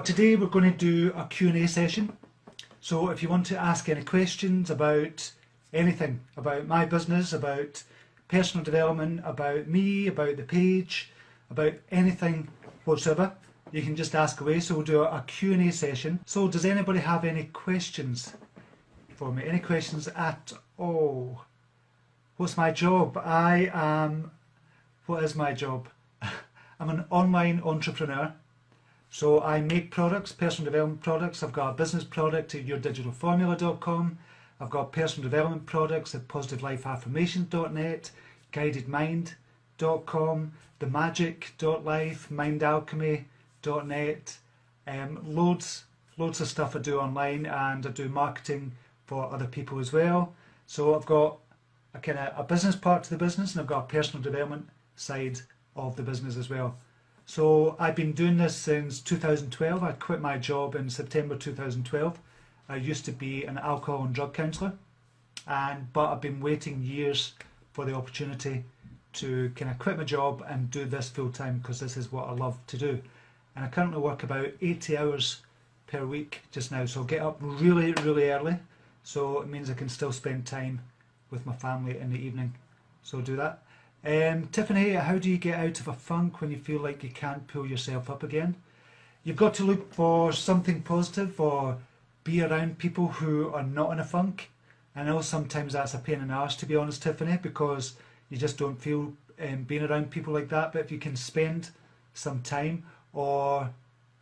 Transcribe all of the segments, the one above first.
Today we're going to do a Q&A session. So if you want to ask any questions about anything, about my business, about personal development, about me, about the page, about anything whatsoever, you can just ask away. So we'll do a Q&A session. So does anybody have any questions for me? Any questions at all? What's my job? What is my job? I'm an online entrepreneur. So I make products, personal development products. I've got a business product at yourdigitalformula.com. I've got personal development products at positivelifeaffirmations.net, guidedmind.com, themagic.life, mindalchemy.net. Loads of stuff I do online, and I do marketing for other people as well. So I've got a business part to the business, and I've got a personal development side of the business as well. So I've been doing this since 2012. I quit my job in September 2012. I used to be an alcohol and drug counsellor, but I've been waiting years for the opportunity to quit my job and do this full time, because this is what I love to do. And I currently work about 80 hours per week just now, so I get up really early, so it means I can still spend time with my family in the evening. So do that. Tiffany, how do you get out of a funk when you feel like you can't pull yourself up again? You've got to look for something positive, or be around people who are not in a funk. I know sometimes that's a pain in the arse, to be honest, Tiffany, because you just don't feel being around people like that. But if you can spend some time, or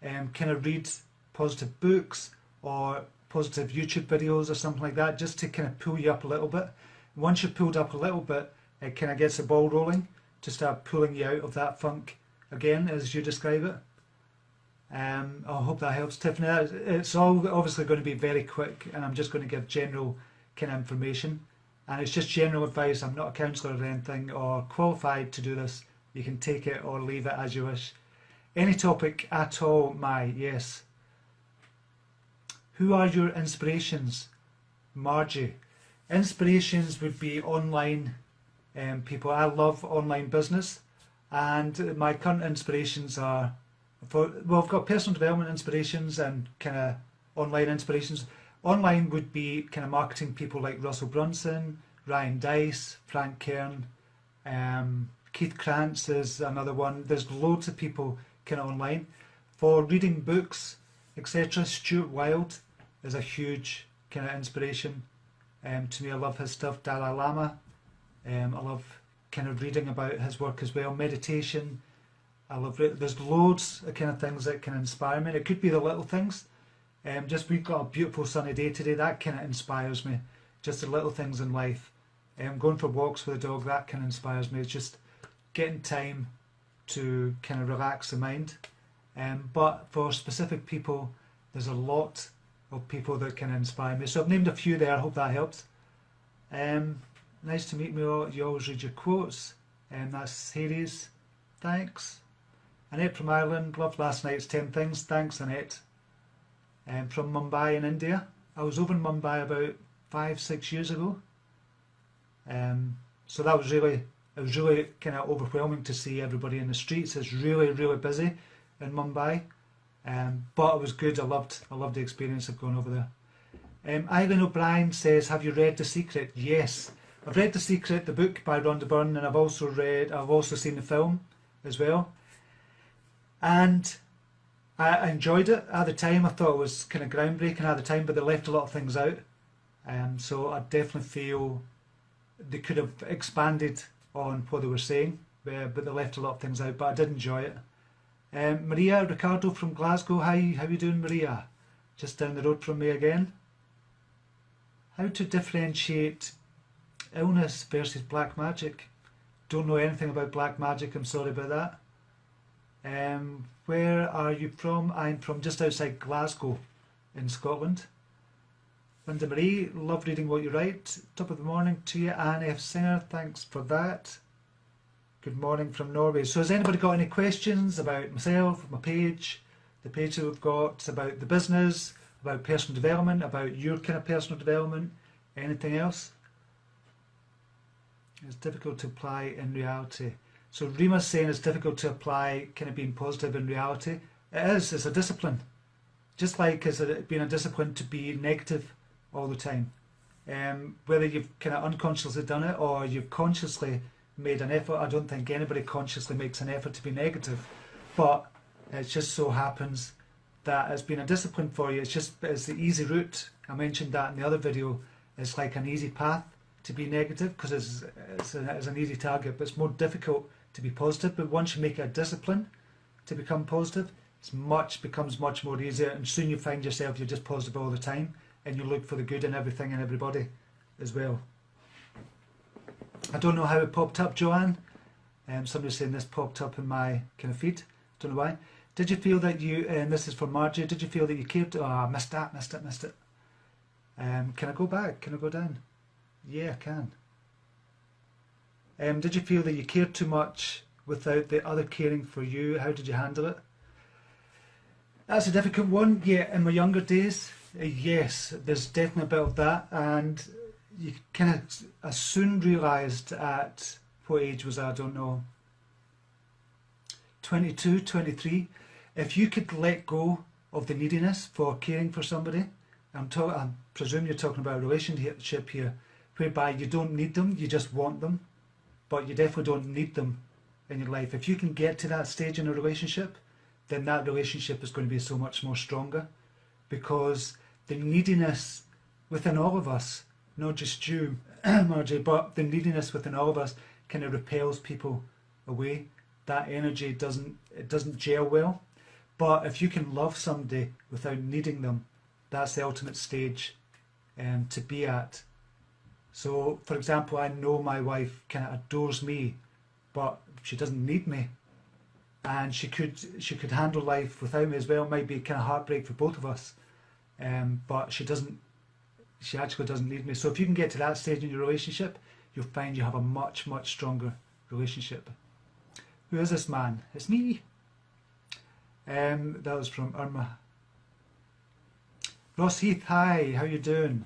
read positive books or positive YouTube videos or something like that, just to pull you up a little bit. Once you're pulled up a little bit, it gets the ball rolling to start pulling you out of that funk again, as you describe it. I hope that helps, Tiffany. It's all obviously going to be very quick, and I'm just going to give general information, and it's just general advice. I'm not a counsellor or anything, or qualified to do this. You can take it or leave it as you wish. Any topic at all, yes. Who are your inspirations? Margie. Inspirations would be online people. I love online business, and my current inspirations are, I've got personal development inspirations and online inspirations. Online would be marketing people like Russell Brunson, Ryan Dice, Frank Kern, Keith Krantz is another one. There's loads of people online. For reading books, etc., Stuart Wilde is a huge inspiration to me. I love his stuff. Dalai Lama. I love reading about his work as well. Meditation. I love it. There's loads of things that can inspire me. It could be the little things. Just we've got a beautiful sunny day today. That inspires me. Just the little things in life. Going for walks with a dog. That inspires me. It's just getting time to relax the mind. But for specific people, there's a lot of people that can inspire me. So I've named a few there. I hope that helps. Nice to meet you. You always read your quotes. That's Hades. Thanks. Annette from Ireland. Loved last night's 10 things. Thanks, Annette. From Mumbai in India. I was over in Mumbai about 5-6 years ago. So that was really overwhelming to see everybody in the streets. It's really busy in Mumbai. But it was good. I loved the experience of going over there. Eileen O'Brien says, have you read The Secret? Yes. I've read The Secret, the book by Rhonda Byrne, and I've also seen the film as well. And I enjoyed it at the time. I thought it was groundbreaking at the time, but they left a lot of things out. So I definitely feel they could have expanded on what they were saying, but they left a lot of things out, but I did enjoy it. Maria Ricardo from Glasgow. Hi, how you doing, Maria? Just down the road from me again. How to differentiate illness versus black magic? Don't know anything about black magic. I'm sorry about that. Where are you from? I'm from just outside Glasgow in Scotland. Linda Marie, love reading what you write. Top of the morning to you. Anne F. Singer, thanks for that. Good morning from Norway. So has anybody got any questions about myself, my page, the page that we've got, about the business, about personal development, about your personal development, anything else? It's difficult to apply in reality. So Rima's saying it's difficult to apply being positive in reality. It is, it's a discipline. just like has it been a discipline to be negative all the time. Whether you've kind of unconsciously done it or you've consciously made an effort. I don't think anybody consciously makes an effort to be negative, but it just so happens that it's been a discipline for you. It's the easy route. I mentioned that in the other video. It's like an easy path to be negative because it's an easy target, but it's more difficult to be positive. But once you make it a discipline to become positive, becomes much more easier, and soon you find yourself you're just positive all the time, and you look for the good in everything and everybody as well. I don't know how it popped up, Joanne. Somebody's saying this popped up in my kind of feed. Don't know why. Did you feel that you, and this is from Margie, did you feel that you cared? Oh, I missed it. Can I go back? Can I go down? Yeah, I can. Did you feel that you cared too much without the other caring for you? How did you handle it? That's a difficult one. Yeah, in my younger days, yes, there's definitely a bit of that, and you kind of, I soon realised at, what age was I don't know, 22, 23, if you could let go of the neediness for caring for somebody, I presume you're talking about a relationship here, whereby you don't need them, you just want them, but you definitely don't need them in your life. If you can get to that stage in a relationship, then that relationship is going to be so much more stronger, because the neediness within all of us, not just you, Margie, but the neediness within all of us kind of repels people away. That energy doesn't gel well. But if you can love somebody without needing them, that's the ultimate stage to be at. So, for example, I know my wife kind of adores me, but she doesn't need me, and she could handle life without me as well. It might be kind of heartbreak for both of us, but she actually doesn't need me. So if you can get to that stage in your relationship, you'll find you have a much, much stronger relationship. Who is this man? It's me. That was from Irma. Ross Heath, hi, how you doing?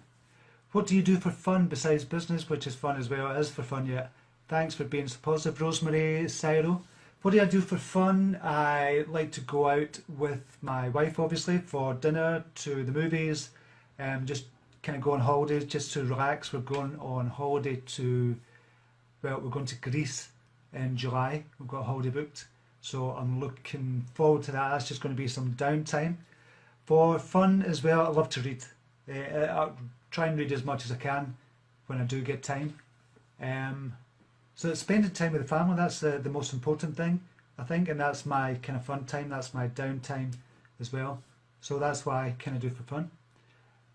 What do you do for fun besides business, which is fun as well? It is for fun, yeah. Thanks for being so positive. Rosemary Cyro. What do I do for fun? I like to go out with my wife, obviously, for dinner, to the movies, just kind of go on holidays just to relax. We're going on holiday we're going to Greece in July. We've got a holiday booked, so I'm looking forward to that. That's just going to be some downtime. For fun as well, I love to read. I try and read as much as I can when I do get time. So spending time with the family, that's the most important thing, I think, and that's my kind of fun time, that's my downtime as well. So that's what I kind of do for fun.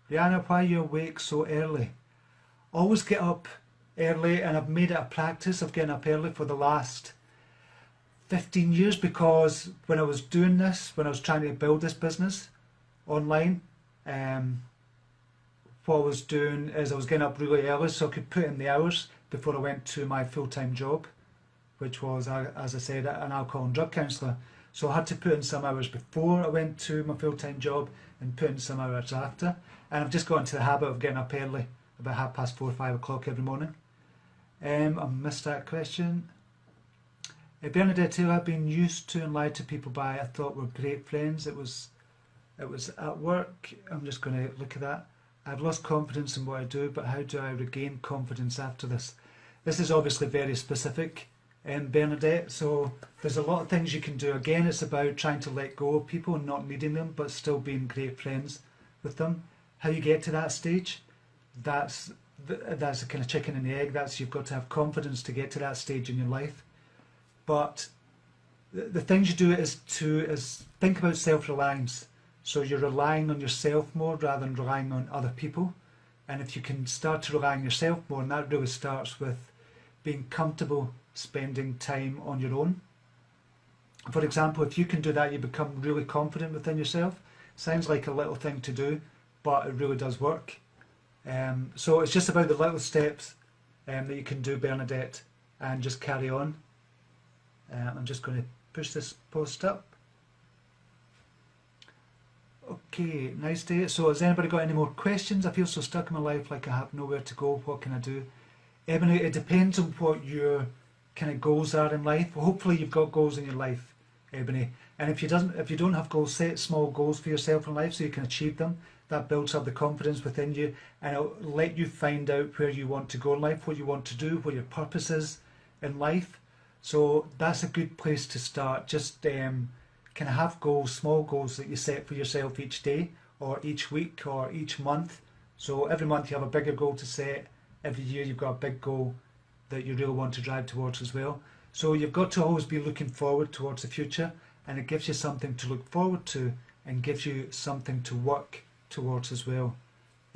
Rihanna, why are you awake so early? Always get up early, and I've made it a practice of getting up early for the last 15 years, because when I was doing this, when I was trying to build this business online, what I was doing is I was getting up really early so I could put in the hours before I went to my full-time job, which was, as I said, an alcohol and drug counsellor. So I had to put in some hours before I went to my full-time job and put in some hours after. And I've just got into the habit of getting up early, about 4:30, 5 o'clock every morning. I missed that question. Bernadette Taylor, I've been used to and lied to people by I thought were great friends. It was at work. I'm just going to look at that. I've lost confidence in what I do, but how do I regain confidence after this? This is obviously very specific, Bernadette, so there's a lot of things you can do. Again, it's about trying to let go of people and not needing them, but still being great friends with them. How you get to that stage, that's a kind of chicken and the egg. You've got to have confidence to get to that stage in your life. But the things you do is think about self-reliance. So you're relying on yourself more rather than relying on other people. And if you can start to rely on yourself more, and that really starts with being comfortable spending time on your own. For example, if you can do that, you become really confident within yourself. Sounds like a little thing to do, but it really does work. So it's just about the little steps that you can do, Bernadette, and just carry on. I'm just going to push this post up. Okay, nice day. So has anybody got any more questions? I feel so stuck in my life, like I have nowhere to go. What can I do? Ebony, it depends on what your kind of goals are in life. Well, hopefully you've got goals in your life. Ebony. And if you don't have goals, set small goals for yourself in life so you can achieve them. That builds up the confidence within you, and it'll let you find out where you want to go in life, what you want to do, what your purpose is in life. So that's a good place to start. Just kind of have goals, small goals that you set for yourself each day or each week or each month. So every month you have a bigger goal to set. Every year you've got a big goal that you really want to drive towards as well. So you've got to always be looking forward towards the future, and it gives you something to look forward to and gives you something to work towards as well.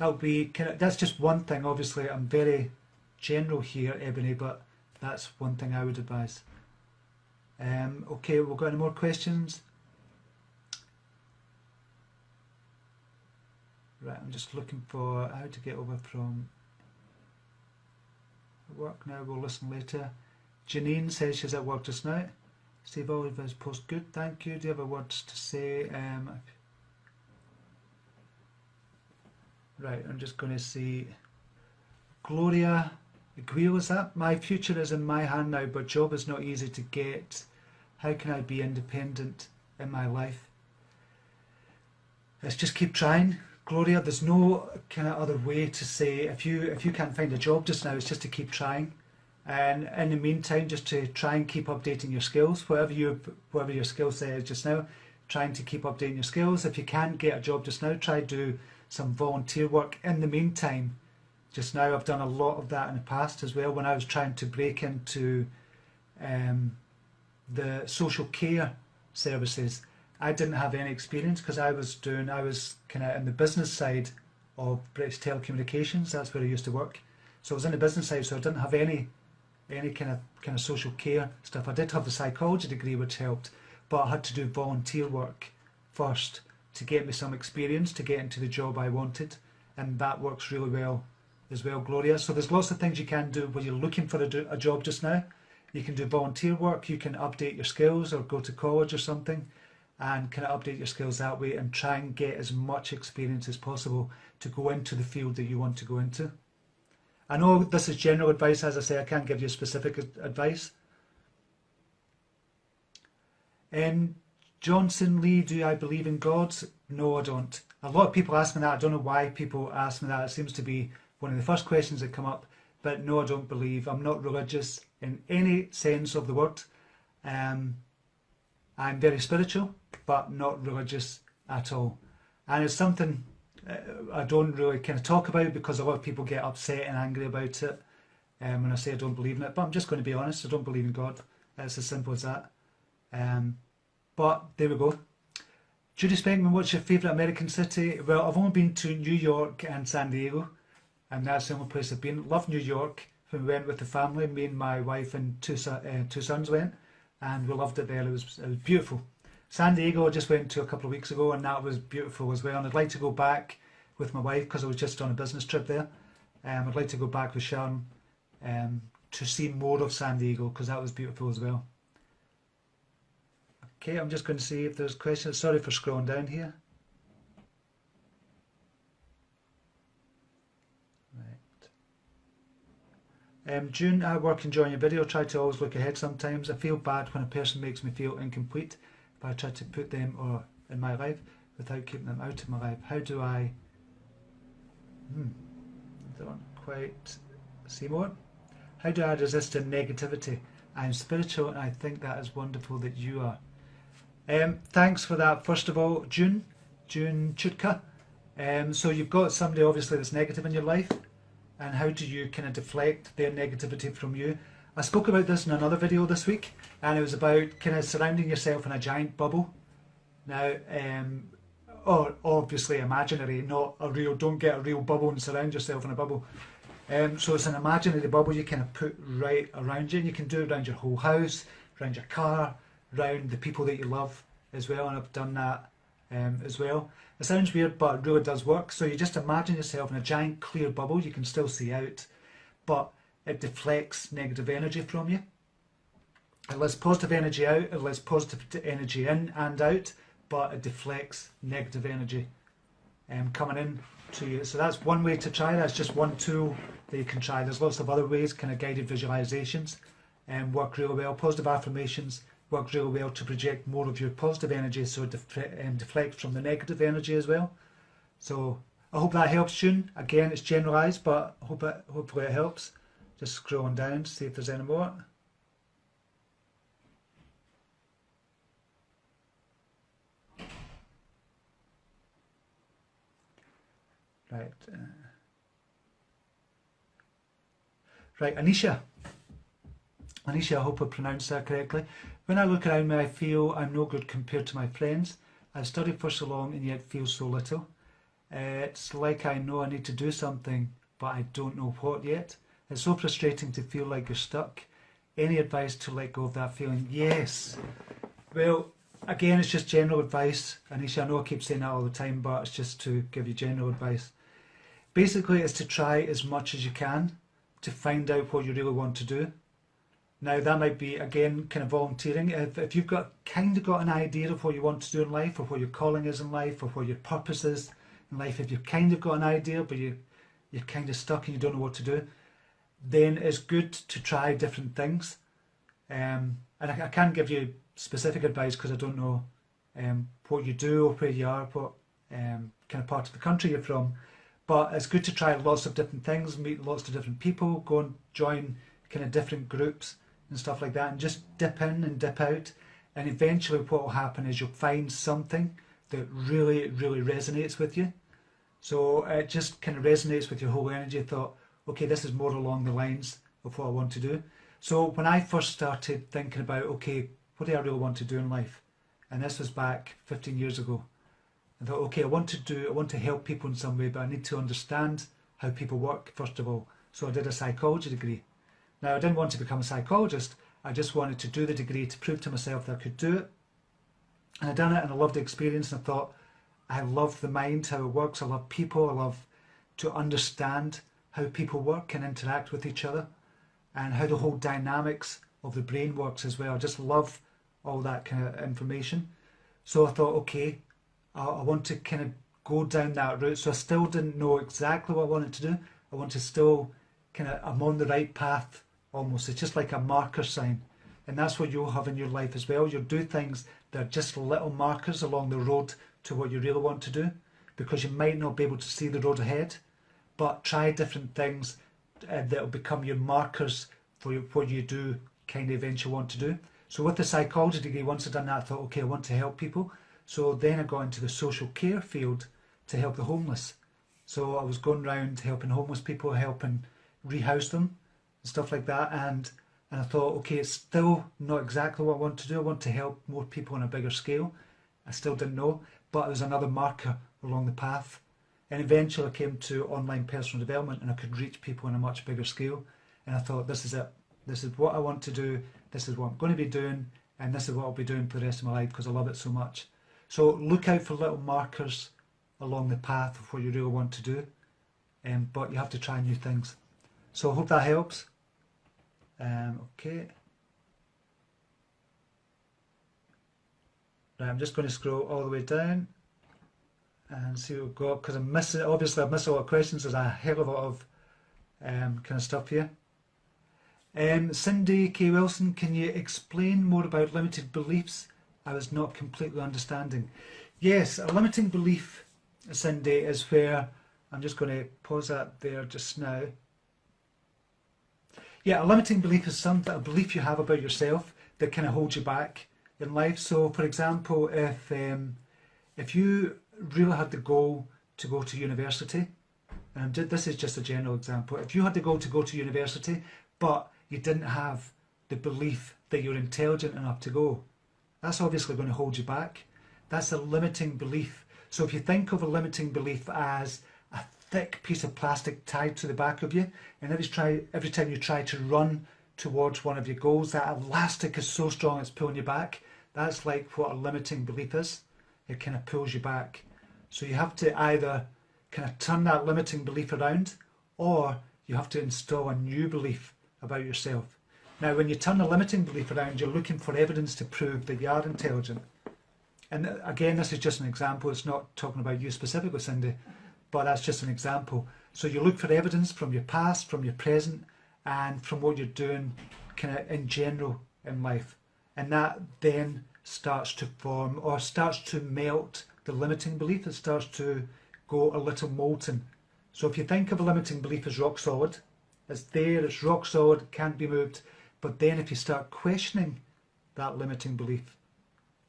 That's just one thing. Obviously I'm very general here, Ebony, but that's one thing I would advise. Okay, we've got any more questions? Right, I'm just looking for how to get over from work now. We'll listen later. Janine says she's at work just now. Steve, all of his post good, thank you. Do you have words to say? Right, I'm just going to see. Gloria Guil, is that? My future is in my hand now, but job is not easy to get. How can I be independent in my life? Let's just keep trying, Gloria. There's no kind of other way to say. If you can't find a job just now, it's just to keep trying. And in the meantime, just to try and keep updating your skills, whatever your skill set is just now, trying to keep updating your skills. If you can't get a job just now, try to do some volunteer work in the meantime. Just now, I've done a lot of that in the past as well. When I was trying to break into the social care services, I didn't have any experience because I was kind of in the business side of British Telecommunications. That's where I used to work. So I was in the business side, so I didn't have any kind of social care stuff. I did have the psychology degree, which helped, but I had to do volunteer work first to get me some experience to get into the job I wanted, and that works really well as well, Gloria. So there's lots of things you can do when you're looking for a job just now. You can do volunteer work, you can update your skills or go to college or something and kind of update your skills that way and try and get as much experience as possible to go into the field that you want to go into. I know this is general advice, as I say, I can't give you specific advice. Johnson Lee, do I believe in God? No, I don't. A lot of people ask me that. I don't know why people ask me that. It seems to be one of the first questions that come up. But no, I don't believe. I'm not religious in any sense of the word. I'm very spiritual, but not religious at all. And it's something I don't really kind of talk about because a lot of people get upset and angry about it when I say I don't believe in it. But I'm just going to be honest, I don't believe in God. It's as simple as that. But there we go. Judy Speckman, what's your favourite American city? Well, I've only been to New York and San Diego, and that's the only place I've been. Love New York. When we went with the family, me and my wife and two sons went, and we loved it there. It was beautiful. San Diego I just went to a couple of weeks ago, and that was beautiful as well. And I'd like to go back with my wife because I was just on a business trip there. I'd like to go back with Sharon to see more of San Diego because that was beautiful as well. Okay, I'm just going to see if there's questions. Sorry for scrolling down here. Right. June, I work enjoying your video. Try to always look ahead sometimes. I feel bad when a person makes me feel incomplete, but I try to put them in my life without keeping them out of my life. How do I... don't quite see more. How do I resist the negativity? I'm spiritual and I think that is wonderful that you are. Thanks for that, first of all, June Chutka. So you've got somebody obviously that's negative in your life, and how do you kind of deflect their negativity from you? I spoke about this in another video this week, and it was about kind of surrounding yourself in a giant bubble. Now, or obviously imaginary, not a real, don't get a real bubble and surround yourself in a bubble. So it's an imaginary bubble you kind of put right around you, and you can do it around your whole house, around your car, around the people that you love as well, and I've done that as well. It sounds weird, but it really does work. So you just imagine yourself in a giant clear bubble. You can still see out, but it deflects negative energy from you. It lets positive energy out, it lets positive energy in and out, but it deflects negative energy coming in to you. So that's one way to try. That's just one tool that you can try. There's lots of other ways, kind of guided visualizations, work really well. Positive affirmations works really well to project more of your positive energy, so it deflects from the negative energy as well. So I hope that helps, June. Again, it's generalised, but hopefully it helps. Just scrolling down to see if there's any more. Right. Right, Anisha. Anisha, I hope I pronounced that correctly. When I look around me, I feel I'm no good compared to my friends. I've studied for so long and yet feel so little. It's like I know I need to do something, but I don't know what yet. It's so frustrating to feel like you're stuck. Any advice to let go of that feeling? Yes. Well, again, it's just general advice. Anisha, I know I keep saying that all the time, but it's just to give you general advice. Basically, it's to try as much as you can to find out what you really want to do. Now, that might be, again, kind of volunteering. If you've got an idea of what you want to do in life, or what your calling is in life, or what your purpose is in life, if you've kind of got an idea, but you're kind of stuck and you don't know what to do, then it's good to try different things. And I can't give you specific advice because I don't know what you do or where you are, what kind of part of the country you're from. But it's good to try lots of different things, meet lots of different people, go and join kind of different groups and stuff like that, and just dip in and dip out. And eventually what will happen is you'll find something that really, really resonates with you. So it just kind of resonates with your whole energy. I thought, okay, this is more along the lines of what I want to do. So when I first started thinking about, okay, what do I really want to do in life? And this was back 15 years ago. I thought, okay, I want to help people in some way, but I need to understand how people work, first of all. So I did a psychology degree. Now, I didn't want to become a psychologist. I just wanted to do the degree to prove to myself that I could do it. And I done it, and I loved the experience, and I thought, I love the mind, how it works. I love people. I love to understand how people work and interact with each other, and how the whole dynamics of the brain works as well. I just love all that kind of information. So I thought, okay, I want to kind of go down that route. So I still didn't know exactly what I wanted to do. I want to still I'm on the right path almost. It's just like a marker sign. And that's what you'll have in your life as well. You'll do things that are just little markers along the road to what you really want to do, because you might not be able to see the road ahead, but try different things that will become your markers for what you do kind of eventually want to do. So with the psychology degree, once I'd done that, I thought, okay, I want to help people. So then I got into the social care field to help the homeless. So I was going around helping homeless people, helping rehouse them and stuff like that. And I thought, okay, it's still not exactly what I want to do. I want to help more people on a bigger scale. I still didn't know, but it was another marker along the path. And eventually I came to online personal development, and I could reach people on a much bigger scale. And I thought, this is it. This is what I want to do. This is what I'm going to be doing. And this is what I'll be doing for the rest of my life, because I love it so much. So look out for little markers along the path of what you really want to do. But you have to try new things. So I hope that helps. Okay. Right, I'm just going to scroll all the way down and see what we've got, because I'm missing, obviously I've missed a lot of questions. There's a hell of a lot of kind of stuff here. Cindy K. Wilson, can you explain more about limited beliefs? I was not completely understanding. Yes, a limiting belief, Cindy, is where, I'm just going to pause that there just now. Yeah, a limiting belief is a belief you have about yourself that kind of holds you back in life. So, for example, if you really had the goal to go to university, and this is just a general example, if you had the goal to go to university, but you didn't have the belief that you're intelligent enough to go, that's obviously going to hold you back. That's a limiting belief. So if you think of a limiting belief as a thick piece of plastic tied to the back of you, and every time you try to run towards one of your goals, that elastic is so strong it's pulling you back. That's like what a limiting belief is. It kind of pulls you back. So you have to either kind of turn that limiting belief around, or you have to install a new belief about yourself. Now, when you turn the limiting belief around, you're looking for evidence to prove that you are intelligent. And again, this is just an example. It's not talking about you specifically, Cindy, but that's just an example. So you look for evidence from your past, from your present, and from what you're doing kind of in general in life. and that then starts to form or starts to melt the limiting belief. It starts to go a little molten. So if you think of a limiting belief as rock solid, it's there, it's rock solid, it can't be moved. But then if you start questioning that limiting belief,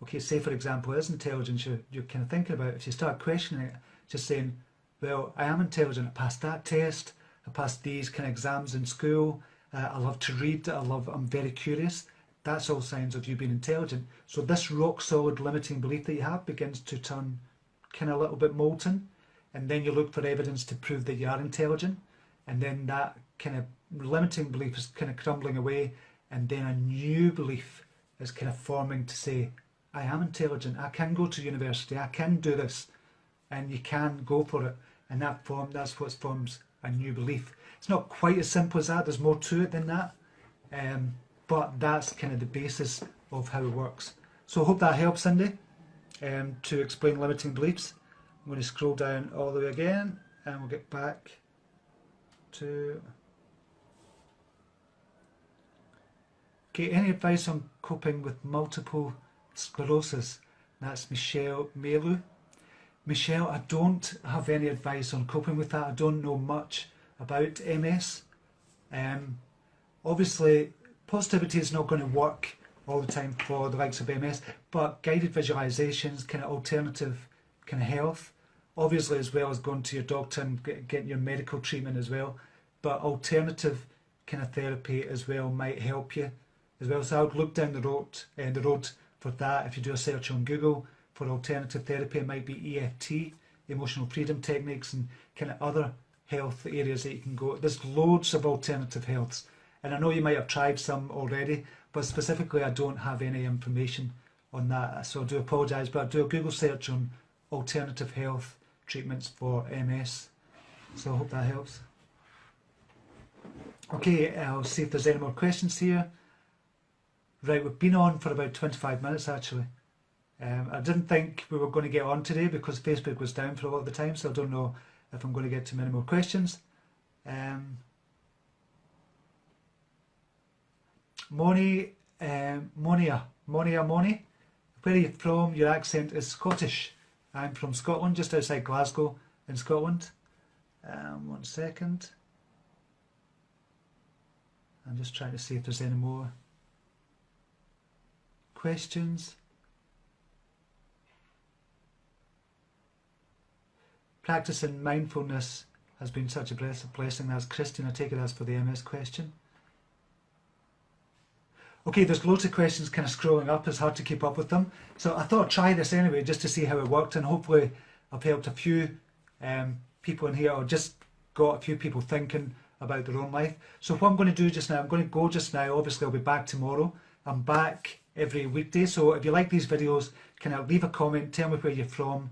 okay, say for example, is intelligence you're kind of thinking about, if you start questioning it, just saying, well, I am intelligent, I passed that test, I passed these kind of exams in school, I love to read, I'm very curious, that's all signs of you being intelligent. So this rock solid limiting belief that you have begins to turn kind of a little bit molten, and then you look for evidence to prove that you are intelligent, and then that kind of limiting belief is kind of crumbling away, and then a new belief is kind of forming to say, I am intelligent, I can go to university, I can do this, and you can go for it, and that's what forms a new belief. It's not quite as simple as that, there's more to it than that, but that's kind of the basis of how it works. So I hope that helps, Cindy, to explain limiting beliefs. I'm going to scroll down all the way again, and we'll get back to... Okay, any advice on coping with multiple sclerosis? That's Michelle Melu. Michelle, I don't have any advice on coping with that. I don't know much about MS. Obviously, positivity is not going to work all the time for the likes of MS, but guided visualizations, kind of alternative kind of health, obviously, as well as going to your doctor and getting your medical treatment as well, but alternative kind of therapy as well might help you as well. So I would look down the road for that. If you do a search on Google for alternative therapy, it might be EFT, emotional freedom techniques, and kind of other health areas that you can go. There's loads of alternative healths, and I know you might have tried some already, but specifically I don't have any information on that, so I do apologise, but I do a Google search on alternative health treatments for MS, so I hope that helps. Okay, I'll see if there's any more questions here. Right, we've been on for about 25 minutes actually. I didn't think we were going to get on today because Facebook was down for a lot of the time, so I don't know if I'm going to get too many more questions. Moni, Monia, where are you from? Your accent is Scottish. I'm from Scotland, just outside Glasgow in Scotland. 1 second. I'm just trying to see if there's any more questions. Practicing mindfulness has been such a blessing. That's Christian. I take it that's for the MS question. Okay, there's loads of questions kind of scrolling up. It's hard to keep up with them. So I thought I'd try this anyway just to see how it worked, and hopefully I've helped a few people in here, or just got a few people thinking about their own life. So what I'm going to do just now, I'm going to go just now. Obviously I'll be back tomorrow. I'm back every weekday, so if you like these videos, kind of leave a comment, tell me where you're from,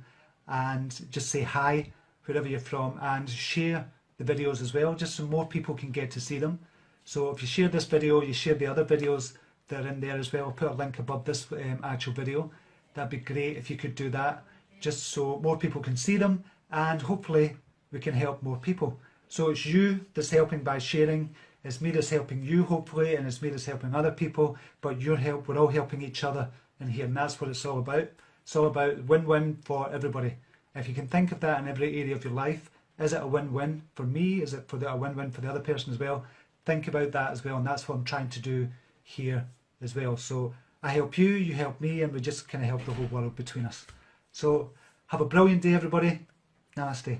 and just say hi wherever you're from, and share the videos as well, just so more people can get to see them. So if you share this video, you share the other videos that are in there as well. I'll put a link above this actual video. That'd be great if you could do that, just so more people can see them, and hopefully we can help more people. So it's you that's helping by sharing, it's me that's helping you hopefully, and it's me that's helping other people, but your help, we're all helping each other in here, and that's what it's all about. It's all about win-win for everybody. If you can think of that in every area of your life, is it a win-win for me? Is it a win-win for the other person as well? Think about that as well, and that's what I'm trying to do here as well. So I help you, you help me, and we just kind of help the whole world between us. So have a brilliant day, everybody. Namaste.